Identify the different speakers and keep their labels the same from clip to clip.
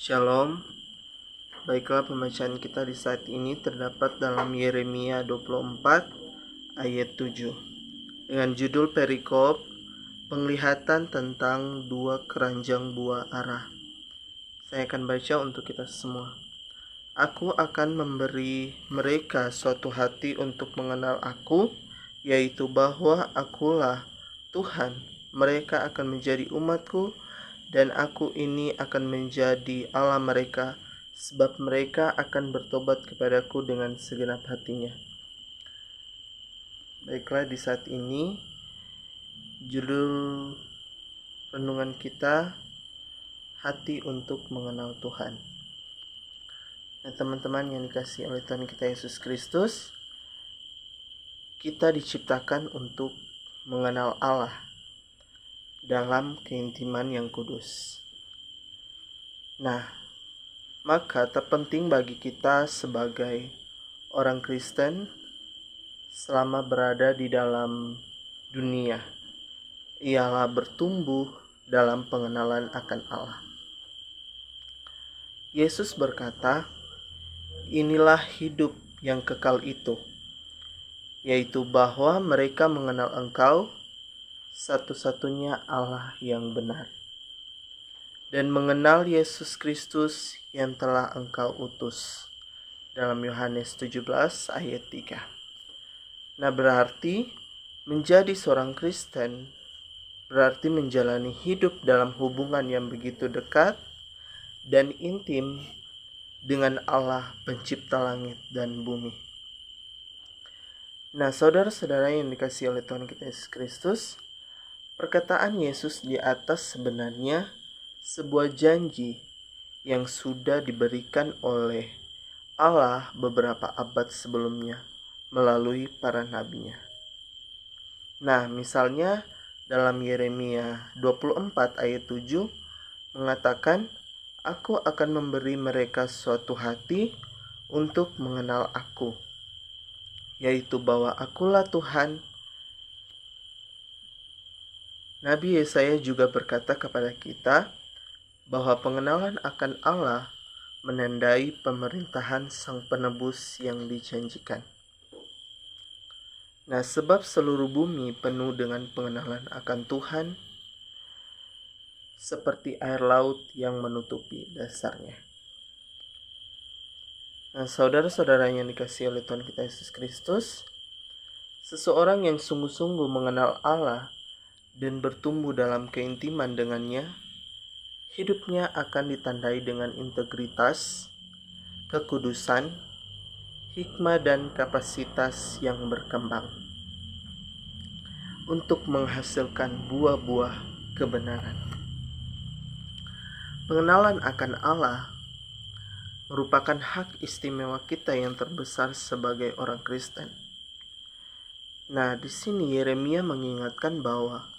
Speaker 1: Shalom. Baiklah, pembacaan kita di saat ini terdapat dalam Yeremia 24 ayat 7 dengan judul perikop penglihatan tentang dua keranjang buah ara. Saya akan baca untuk kita semua. Aku akan memberi mereka suatu hati untuk mengenal aku, yaitu bahwa akulah Tuhan. Mereka akan menjadi umatku, dan aku ini akan menjadi Allah mereka, sebab mereka akan bertobat kepadaku dengan segenap hatinya. Baiklah, di saat ini judul renungan kita hati untuk mengenal Tuhan. Nah, teman-teman yang dikasihi oleh Tuhan kita Yesus Kristus, kita diciptakan untuk mengenal Allah dalam keintiman yang kudus. Nah, maka terpenting bagi kita sebagai orang Kristen selama berada di dalam dunia ialah bertumbuh dalam pengenalan akan Allah. Yesus berkata, "Inilah hidup yang kekal itu, yaitu bahwa mereka mengenal Engkau, satu-satunya Allah yang benar, dan mengenal Yesus Kristus yang telah Engkau utus." Dalam Yohanes 17 ayat 3. Nah, berarti menjadi seorang Kristen berarti menjalani hidup dalam hubungan yang begitu dekat dan intim dengan Allah pencipta langit dan bumi. Nah, saudara-saudara yang dikasihi oleh Tuhan kita Yesus Kristus, perkataan Yesus di atas sebenarnya sebuah janji yang sudah diberikan oleh Allah beberapa abad sebelumnya melalui para nabinya. Nah, misalnya dalam Yeremia 24 ayat 7 mengatakan, "Aku akan memberi mereka suatu hati untuk mengenal aku, yaitu bahwa akulah Tuhan." Nabi Yesaya juga berkata kepada kita bahwa pengenalan akan Allah menandai pemerintahan Sang Penebus yang dijanjikan. Nah, sebab seluruh bumi penuh dengan pengenalan akan Tuhan, seperti air laut yang menutupi dasarnya. Nah, saudara-saudara yang dikasihi oleh Tuhan kita Yesus Kristus, seseorang yang sungguh-sungguh mengenal Allah dan bertumbuh dalam keintiman dengannya, hidupnya akan ditandai dengan integritas, kekudusan, hikmah dan kapasitas yang berkembang untuk menghasilkan buah-buah kebenaran. Pengenalan akan Allah merupakan hak istimewa kita yang terbesar sebagai orang Kristen. Nah, di sini Yeremia mengingatkan bahwa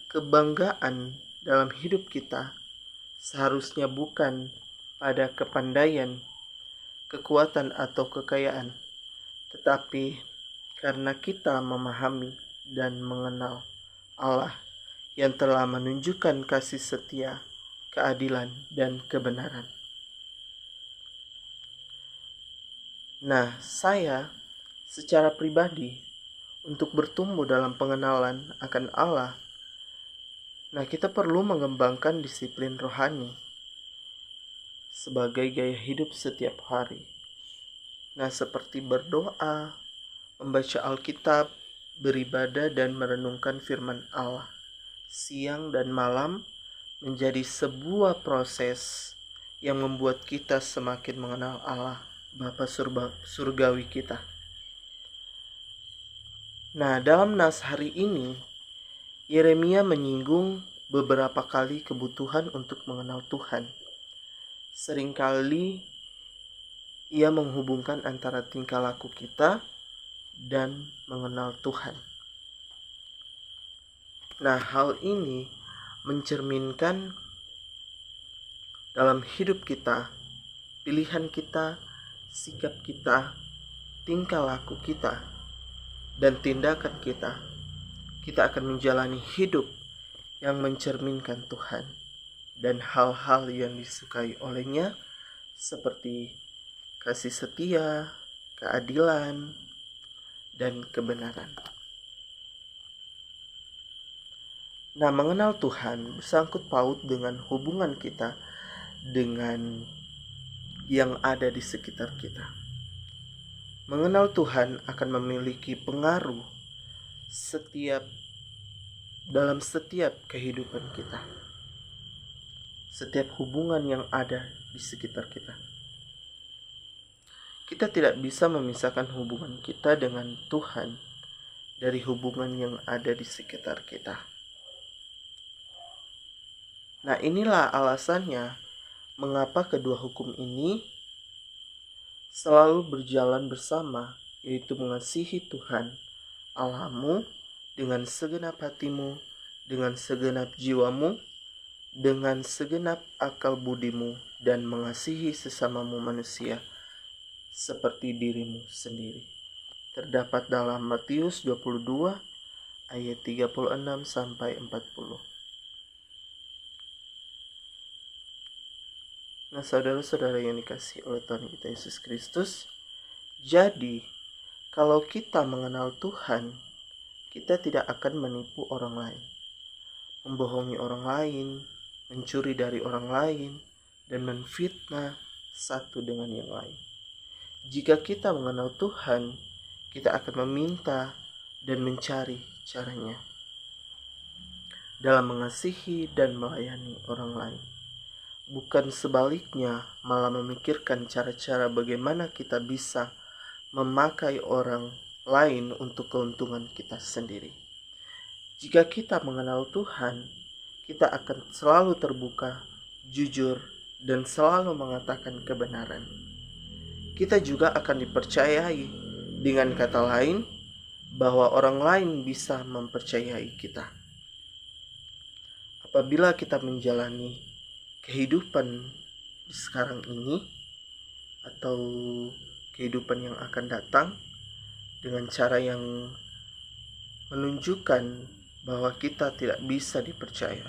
Speaker 1: kebanggaan dalam hidup kita seharusnya bukan pada kepandaian, kekuatan atau kekayaan, tetapi karena kita memahami dan mengenal Allah yang telah menunjukkan kasih setia, keadilan, dan kebenaran. Nah, saya secara pribadi untuk bertumbuh dalam pengenalan akan Allah, nah kita perlu mengembangkan disiplin rohani sebagai gaya hidup setiap hari. Nah, seperti berdoa, membaca Alkitab, beribadah, dan merenungkan firman Allah siang dan malam menjadi sebuah proses yang membuat kita semakin mengenal Allah, Bapa surgawi kita. Nah, dalam nas hari ini, Yeremia menyinggung beberapa kali kebutuhan untuk mengenal Tuhan. Seringkali ia menghubungkan antara tingkah laku kita dan mengenal Tuhan. Nah, hal ini mencerminkan dalam hidup kita, pilihan kita, sikap kita, tingkah laku kita, dan tindakan kita. Kita akan menjalani hidup yang mencerminkan Tuhan. dan hal-hal yang disukai olehnya seperti kasih setia, keadilan, dan kebenaran. Nah, mengenal Tuhan bersangkut paut dengan hubungan kita dengan yang ada di sekitar kita. Mengenal Tuhan akan memiliki pengaruh dalam setiap kehidupan kita. Setiap hubungan yang ada di sekitar kita. Kita tidak bisa memisahkan hubungan kita dengan Tuhan dari hubungan yang ada di sekitar kita. Nah, inilah alasannya mengapa kedua hukum ini selalu berjalan bersama, yaitu mengasihi Tuhan Allahmu dengan segenap hatimu, dengan segenap jiwamu, dengan segenap akal budimu, dan mengasihi sesamamu manusia seperti dirimu sendiri. Terdapat dalam Matius 22 ayat 36 sampai 40. Nah, saudara-saudara yang dikasihi oleh Tuhan kita Yesus Kristus, jadi kalau kita mengenal Tuhan, kita tidak akan menipu orang lain, membohongi orang lain, mencuri dari orang lain, dan menfitnah satu dengan yang lain. Jika kita mengenal Tuhan, kita akan meminta dan mencari caranya dalam mengasihi dan melayani orang lain. Bukan sebaliknya, malah memikirkan cara-cara bagaimana kita bisa memakai orang lain untuk keuntungan kita sendiri. Jika kita mengenal Tuhan, kita akan selalu terbuka, jujur, dan selalu mengatakan kebenaran. Kita juga akan dipercayai, dengan kata lain, bahwa orang lain bisa mempercayai kita. Apabila kita menjalani kehidupan sekarang ini atau kehidupan yang akan datang dengan cara yang menunjukkan bahwa kita tidak bisa dipercaya.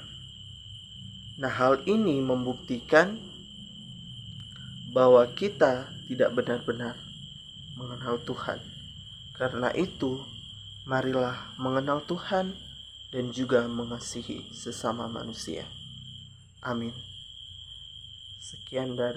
Speaker 1: Nah, hal ini membuktikan bahwa kita tidak benar-benar mengenal Tuhan. Karena itu, marilah mengenal Tuhan dan juga mengasihi sesama manusia. Amin. Sekian dari